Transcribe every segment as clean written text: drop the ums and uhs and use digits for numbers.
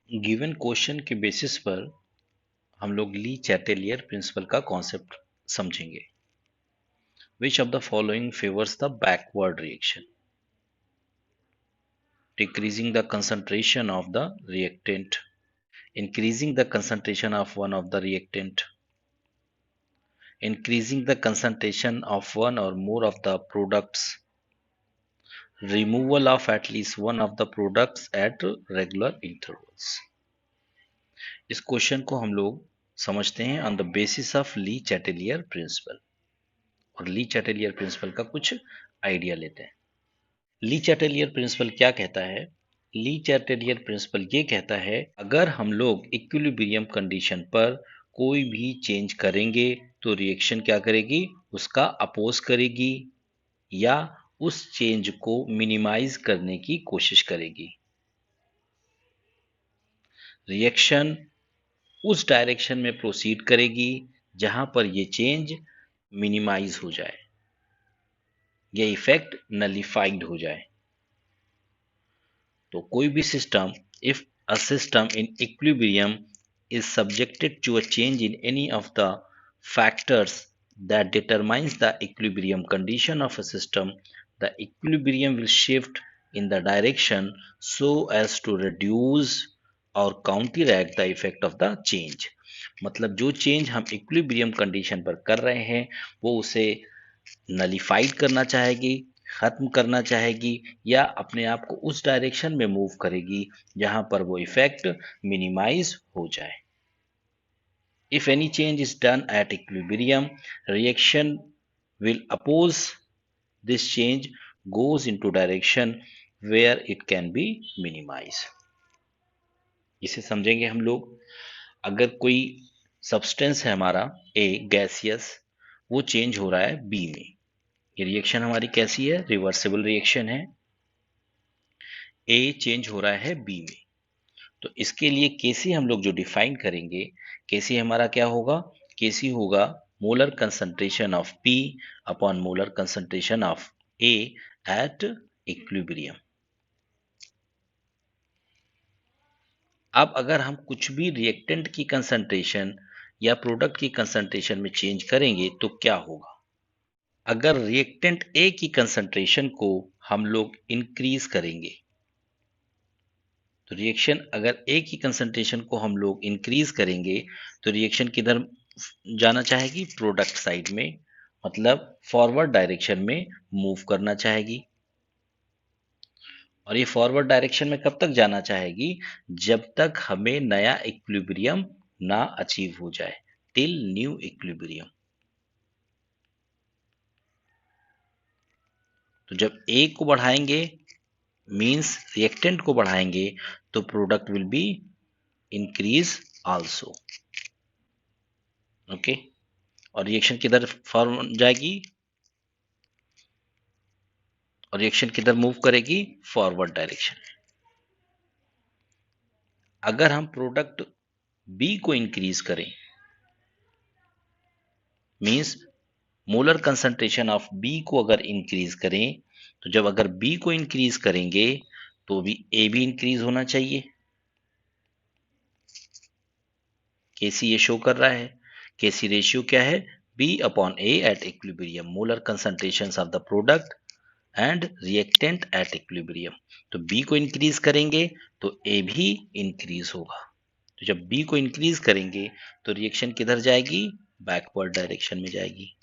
Given question के basis पर हम लोग ली चैटेलियर प्रिंसिपल का कॉन्सेप्ट समझेंगे। Which of the following favours the backward reaction? Decreasing the concentration of the reactant, increasing the concentration of one of the reactant, increasing the concentration of one or more of the products, removal of at least one of the products at regular intervals। इस question को हम लोग समझते हैं on the basis of Le Chatelier principle, और Le Chatelier principal का कुछ idea लेते हैं। ली चैटेलियर प्रिंसिपल क्या कहता है? ली चैटेलियर प्रिंसिपल ये कहता है, अगर हम लोग इक्विलिब्रियम कंडीशन पर कोई भी चेंज करेंगे तो रिएक्शन क्या करेगी? उसका अपोज करेगी या उस चेंज को मिनिमाइज करने की कोशिश करेगी। रिएक्शन उस डायरेक्शन में प्रोसीड करेगी जहां पर ये चेंज मिनिमाइज हो जाए, ये इफेक्ट नलिफाइड हो जाए। तो कोई भी system, if a system in equilibrium is subjected to a change in any of the factors that determines the equilibrium condition of a system, the equilibrium will shift in the direction so as to reduce or counteract the effect of the change। मतलब जो change हम equilibrium condition पर कर रहे हैं वो उसे nullified करना चाहेगी, खत्म करना चाहेगी, या अपने आप को उस डायरेक्शन में मूव करेगी जहां पर वो इफेक्ट मिनिमाइज हो जाए। If any change is done at equilibrium, reaction will oppose this change, goes into direction where it can be minimized। इसे समझेंगे हम लोग। अगर कोई सब्सटेंस है हमारा ए गैसियस, वो चेंज हो रहा है बी में, ये रिएक्शन हमारी कैसी है? रिवर्सिबल रिएक्शन है। ए चेंज हो रहा है बी में, तो इसके लिए केसी हम लोग जो डिफाइन करेंगे, केसी हमारा क्या होगा? केसी होगा molar concentration of P upon molar concentration of A at equilibrium. अब अगर हम कुछ भी रिएक्टेंट की कंसंट्रेशन या प्रोडक्ट की कंसंट्रेशन में चेंज करेंगे तो क्या होगा? अगर रिएक्टेंट ए की कंसंट्रेशन को हम लोग इंक्रीज करेंगे, तो रिएक्शन अगर ए की कंसंट्रेशन को हम लोग इंक्रीज करेंगे तो रिएक्शन किधर जाना चाहेगी? प्रोडक्ट साइड में, मतलब फॉरवर्ड डायरेक्शन में मूव करना चाहेगी। और ये फॉरवर्ड डायरेक्शन में कब तक जाना चाहेगी? जब तक हमें नया इक्विलिब्रियम ना अचीव हो जाए, टिल न्यू इक्विलिब्रियम। तो जब ए को बढ़ाएंगे मींस रिएक्टेंट को बढ़ाएंगे तो product will be increase also. Okay, और रिएक्शन किधर फॉर्म जाएगी? और रिएक्शन किधर मूव करेगी? Forward direction. अगर हम प्रोडक्ट बी को इंक्रीज करें means molar concentration of B को अगर इंक्रीज करें, तो जब अगर बी को इंक्रीज करेंगे तो भी ए भी इंक्रीज होना चाहिए। केसी ये शो कर रहा है, केसी रेशियो क्या है? B upon A at equilibrium, molar concentration of the product and reactant at equilibrium. तो बी को इंक्रीज करेंगे तो ए भी इंक्रीज होगा। तो जब बी को इंक्रीज करेंगे तो रिएक्शन किधर जाएगी? बैकवर्ड डायरेक्शन में जाएगी।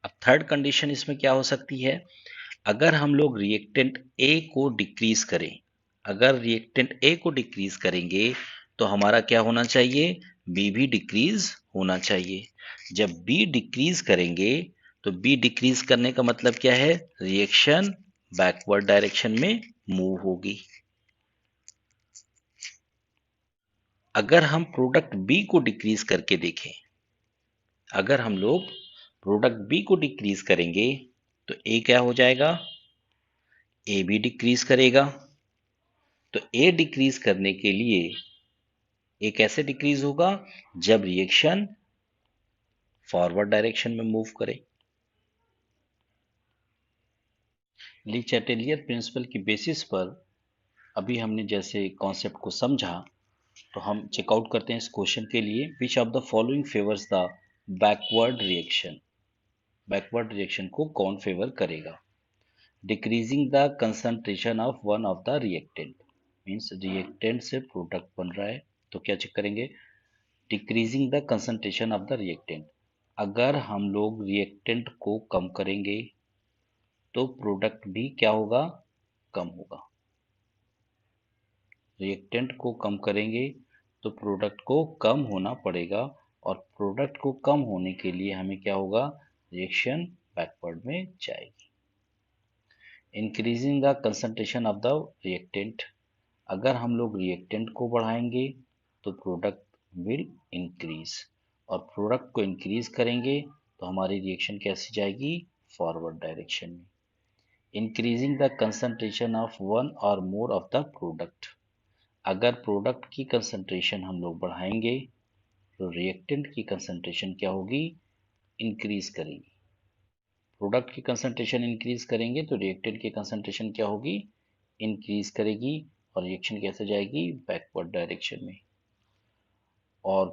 अब थर्ड कंडीशन इसमें क्या हो सकती है? अगर हम लोग रिएक्टेंट ए को डिक्रीज करें, अगर रिएक्टेंट ए को डिक्रीज करेंगे तो हमारा क्या होना चाहिए? बी भी डिक्रीज होना चाहिए। जब बी डिक्रीज करेंगे तो बी डिक्रीज करने का मतलब क्या है? रिएक्शन बैकवर्ड डायरेक्शन में मूव होगी। अगर हम प्रोडक्ट बी को डिक्रीज करके देखें, अगर हम लोग प्रोडक्ट बी को डिक्रीज करेंगे तो ए क्या हो जाएगा? ए भी डिक्रीज करेगा। तो ए डिक्रीज करने के लिए ए कैसे डिक्रीज होगा? जब रिएक्शन फॉरवर्ड डायरेक्शन में मूव करे। ली चैटेलियर प्रिंसिपल की बेसिस पर अभी हमने जैसे कॉन्सेप्ट को समझा, तो हम चेकआउट करते हैं इस क्वेश्चन के लिए। Which of the following favours the backward reaction? Backward reaction को कौन फेवर करेगा? Decreasing the concentration of one of the reactant, means reactant से प्रोडक्ट बन रहा है, तो क्या चेक करेंगे? Decreasing the concentration of the reactant. अगर हम लोग रिएक्टेंट को कम करेंगे तो प्रोडक्ट भी क्या होगा? कम होगा। रिएक्टेंट को कम करेंगे तो प्रोडक्ट को कम होना पड़ेगा, और प्रोडक्ट को कम होने के लिए हमें क्या होगा? रिएक्शन बैकवर्ड में जाएगी। Increasing the concentration of the reactant. अगर हम लोग रिएक्टेंट को बढ़ाएंगे तो प्रोडक्ट विल इंक्रीज, और प्रोडक्ट को इंक्रीज करेंगे तो हमारी रिएक्शन कैसी जाएगी? फॉरवर्ड डायरेक्शन में। Increasing the concentration of one और मोर ऑफ द प्रोडक्ट। अगर प्रोडक्ट की कंसंट्रेशन हम लोग बढ़ाएंगे तो रिएक्टेंट की कंसंट्रेशन क्या होगी? इंक्रीज करेगी। प्रोडक्ट की कंसंट्रेशन इंक्रीज करेंगे तो रिएक्टेंट की कंसंट्रेशन क्या होगी? इंक्रीज करेगी, और रिएक्शन कैसे जाएगी? बैकवर्ड डायरेक्शन में। और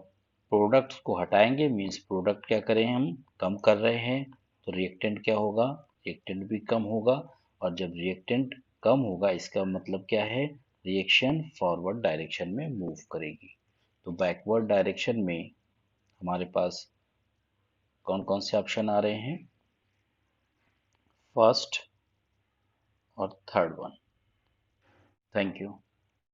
प्रोडक्ट्स को हटाएंगे मीन्स प्रोडक्ट क्या करें, हम कम कर रहे हैं, तो रिएक्टेंट क्या होगा? रिएक्टेंट भी कम होगा, और जब रिएक्टेंट कम होगा इसका मतलब क्या है? रिएक्शन फॉरवर्ड डायरेक्शन में मूव करेगी। तो बैकवर्ड डायरेक्शन में हमारे पास कौन कौन से ऑप्शन आ रहे हैं? फर्स्ट और थर्ड वन। Thank you.